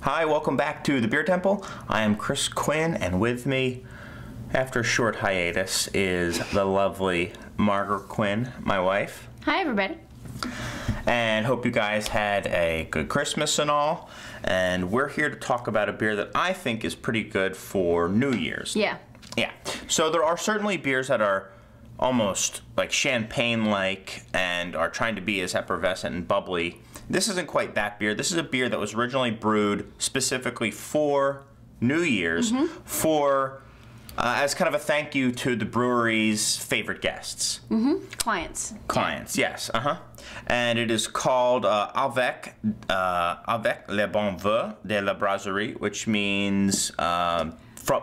Hi, welcome back to the Beer Temple. I am Chris Quinn, and with me, after a short hiatus, is the lovely Margaret Quinn, my wife. Hi, everybody. And hope you guys had a good Christmas and all. And we're here to talk about a beer that I think is pretty good for New Year's. Yeah. Yeah. So there are certainly beers that are almost like champagne-like and are trying to be as effervescent and bubbly. This isn't quite that beer. This is a beer that was originally brewed specifically for New Year's, for as kind of a thank you to the brewery's favorite guests. Clients. Clients, yes. And it is called Avec les bons voeux de la Brasserie, which means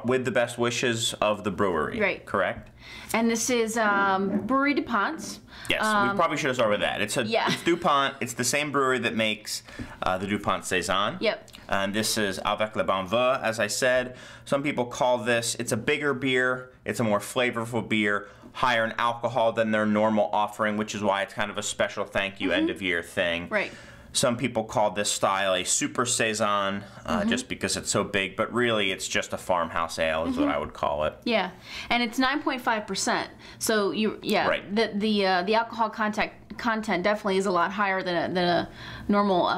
with the best wishes of the brewery. Right. Correct? And this is Brewery Dupont. Yes, we probably should have started with that. It's Dupont. It's the same brewery that makes the Dupont Saison. Yep. And this is Avec les bons voeux, as I said. Some people call this, it's a bigger beer, it's a more flavorful beer, higher in alcohol than their normal offering, which is why it's kind of a special thank you end of year thing. Right. Some people call this style a super saison, just because it's so big, but really it's just a farmhouse ale is what I would call it. Yeah, and it's 9.5%. So Right. the alcohol content definitely is a lot higher than a normal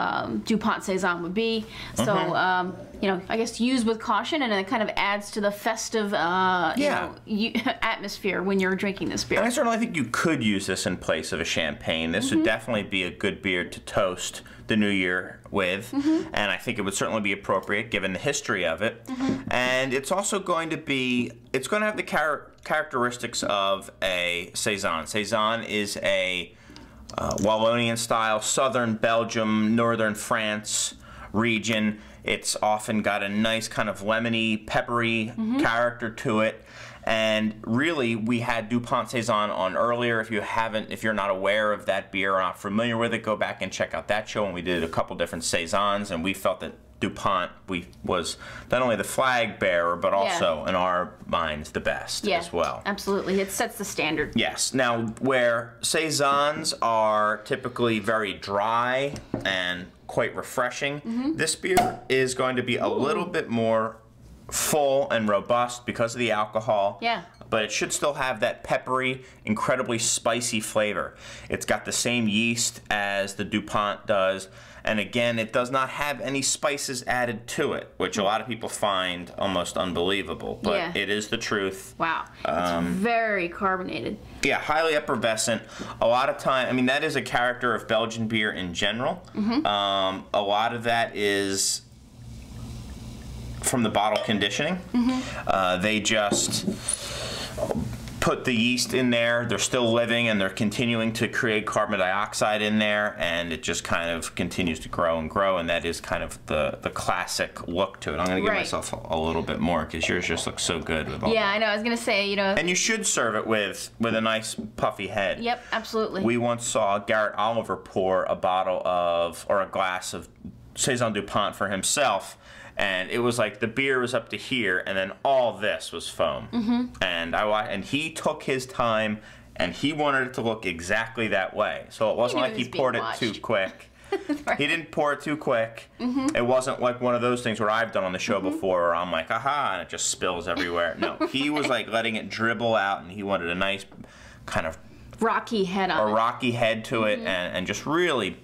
Dupont Saison would be. So you know, I guess use with caution, and it kind of adds to the festive you know, atmosphere when you're drinking this beer. And I certainly think you could use this in place of a champagne. This would definitely be a good beer to toast the new year with, and I think it would certainly be appropriate given the history of it. And it's also going to be, it's going to have the characteristics of a saison. Saison is a Wallonian style, southern Belgium, northern France region. It's often got a nice kind of lemony, peppery character to it. And really, we had Dupont Saison on earlier. If you're not aware of that beer or not familiar with it, go back and check out that show. And we did a couple different Saisons, and we felt that Dupont was not only the flag bearer, but also, in our minds, the best as well. Absolutely. It sets the standard. Yes. Now, where Saisons are typically very dry and quite refreshing, this beer is going to be a little bit more full and robust because of the alcohol. Yeah. But it should still have that peppery, incredibly spicy flavor. It's got the same yeast as the Dupont does. And again, it does not have any spices added to it, which a lot of people find almost unbelievable. But it is the truth. Wow. It's very carbonated. Yeah, highly effervescent. A lot of time, I mean, that is a character of Belgian beer in general. A lot of that is from the bottle conditioning. They just put the yeast in there. They're still living, and they're continuing to create carbon dioxide in there, and it just kind of continues to grow and grow, and that is kind of the classic look to it. I'm going to give myself a little bit more because yours just looks so good with all I know. I was going to say, you know. And you should serve it with a nice puffy head. Yep, absolutely. We once saw Garrett Oliver pour a bottle of, or a glass of Saison Dupont for himself, and it was like the beer was up to here, and then all this was foam. And he took his time, and he wanted it to look exactly that way. So it wasn't like he poured it too quick. He didn't pour it too quick. It wasn't like one of those things where I've done on the show before where I'm like, aha, and it just spills everywhere. No, he was like letting it dribble out, and he wanted a nice kind of rocky head on it. A rocky head to it, and just really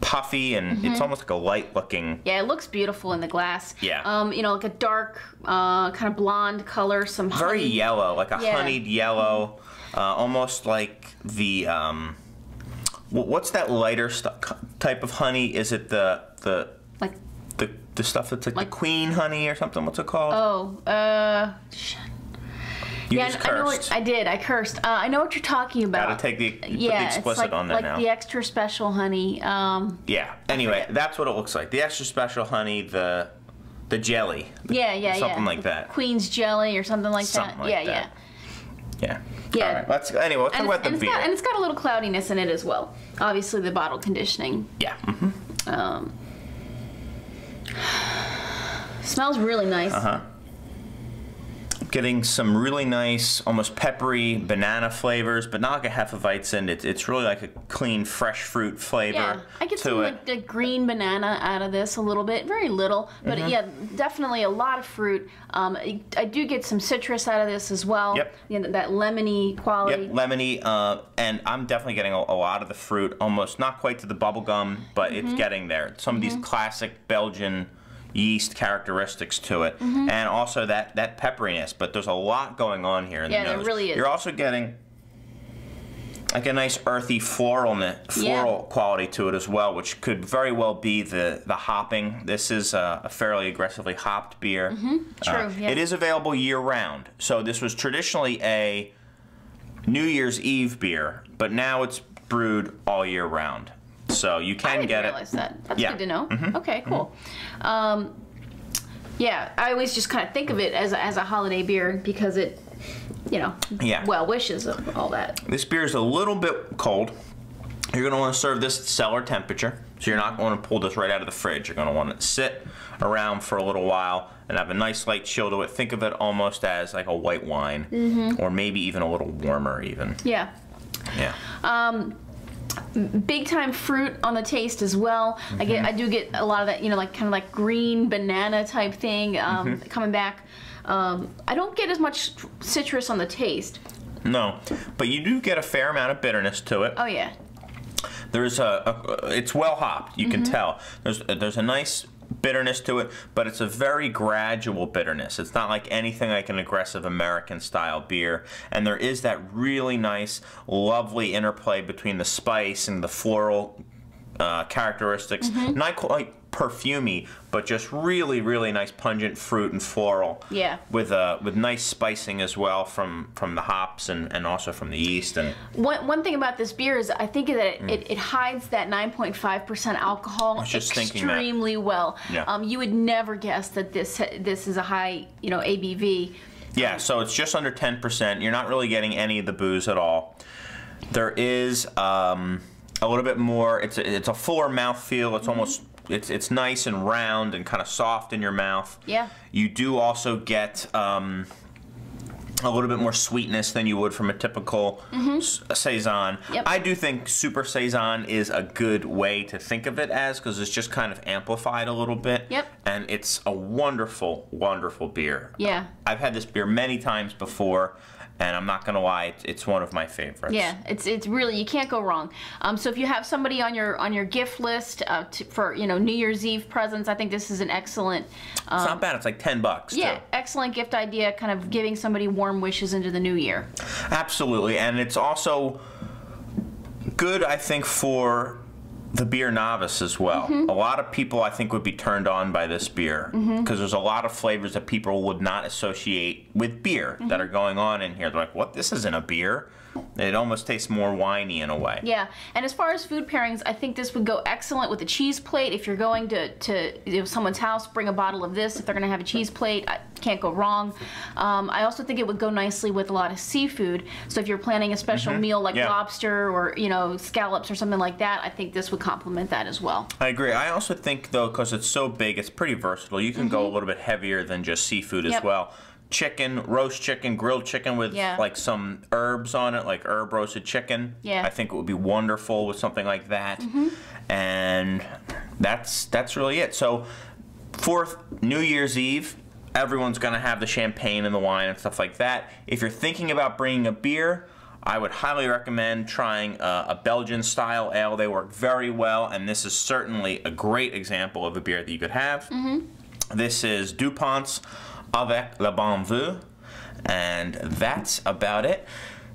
puffy, and it's almost like a light looking. Yeah, it looks beautiful in the glass. Yeah. You know, like a dark, kind of blonde color, some honey. Very yellow, like a honeyed yellow, almost like the what's that lighter type of honey? Is it the stuff that's like the queen honey or something? What's it called? Oh, shit. You just cursed. I cursed. I know what you're talking about. Gotta take the explicit on that now. Like the extra special honey. Yeah. Anyway, that's what it looks like. The extra special honey, the jelly. Something like that. Queen's jelly or something like that. Something like that. Yeah. All right. Let's talk about the beer. And it's got a little cloudiness in it as well. Obviously, the bottle conditioning. Yeah. Smells really nice. Getting some really nice, almost peppery banana flavors, but not like a Hefeweizen. It's really like a clean, fresh fruit flavor. Yeah, I get some like the green banana out of this a little bit, very little, but yeah, definitely a lot of fruit. I do get some citrus out of this as well. Yep. You know, that lemony quality. Yep, lemony, and I'm definitely getting a lot of the fruit, almost not quite to the bubble gum, but it's getting there. Some of these classic Belgian yeast characteristics to it, and also that pepperiness, but there's a lot going on here in the nose. Yeah, there really is. You're also getting like a nice earthy floral quality to it as well, which could very well be the hopping. This is a fairly aggressively hopped beer. True, yeah. It is available year-round, so this was traditionally a New Year's Eve beer, but now it's brewed all year round. So you can get it. I didn't realize that. That's good to know. Okay, cool. Yeah, I always just kind of think of it as a holiday beer because it, you know, well wishes of all that. This beer is a little bit cold. You're going to want to serve this at cellar temperature. So you're not going to pull this right out of the fridge. You're going to want it to sit around for a little while and have a nice light chill to it. Think of it almost as like a white wine, or maybe even a little warmer even. Yeah. Yeah. Big time fruit on the taste as well. I do get a lot of that, you know, like kind of like green banana type thing coming back. I don't get as much citrus on the taste. No, but you do get a fair amount of bitterness to it. Oh yeah. There's it's well hopped. You can tell. There's a nice bitterness to it, but it's a very gradual bitterness. It's not like anything like an aggressive American style beer, and there is that really nice, lovely interplay between the spice and the floral characteristics. Not quite perfumey, but just really, really nice pungent fruit and floral. Yeah. With nice spicing as well from the hops and also from the yeast. And one thing about this beer is I think that it hides that 9.5% alcohol extremely well. Yeah. You would never guess that this is a high, you know, ABV. Yeah, so it's just under 10%. You're not really getting any of the booze at all. There is a little bit more. It's a fuller mouthfeel. It's almost it's nice and round and kind of soft in your mouth. Yeah. You do also get a little bit more sweetness than you would from a typical saison. Yep. I do think super saison is a good way to think of it as, because it's just kind of amplified a little bit. Yep. And it's a wonderful, wonderful beer. Yeah. I've had this beer many times before, and I'm not gonna lie, it's one of my favorites. Yeah, it's really, you can't go wrong. So if you have somebody on your gift list for, you know, New Year's Eve presents, I think this is an excellent. It's not bad. It's like $10 too. Yeah, excellent gift idea. Kind of giving somebody warm wishes into the new year. Absolutely, and it's also good, I think, for the beer novice as well. A lot of people, I think, would be turned on by this beer because there's a lot of flavors that people would not associate with beer that are going on in here. They're like, what? This isn't a beer. It almost tastes more winey in a way. Yeah, and as far as food pairings, I think this would go excellent with a cheese plate. If you're going to you know, someone's house, bring a bottle of this. If they're going to have a cheese plate, can't go wrong. I also think it would go nicely with a lot of seafood. So if you're planning a special meal like lobster or, you know, scallops or something like that, I think this would complement that as well. I agree. I also think, though, because it's so big, it's pretty versatile. You can go a little bit heavier than just seafood as well. Chicken, roast chicken, grilled chicken with like some herbs on it, like herb roasted chicken. Yeah. I think it would be wonderful with something like that. And that's really it. So for New Year's Eve, everyone's going to have the champagne and the wine and stuff like that. If you're thinking about bringing a beer, I would highly recommend trying a Belgian style ale. They work very well, and this is certainly a great example of a beer that you could have. This is Dupont's Avec le bon Voeux, and that's about it.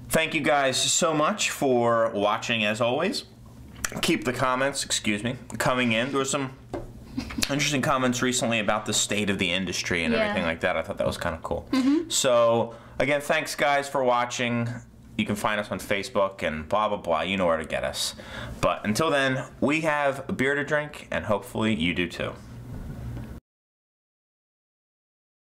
Thank you guys so much for watching, as always. Keep the comments, coming in. There were some interesting comments recently about the state of the industry and everything like that. I thought that was kind of cool. So, again, thanks guys for watching. You can find us on Facebook and blah, blah, blah. You know where to get us. But until then, we have a beer to drink, and hopefully you do too.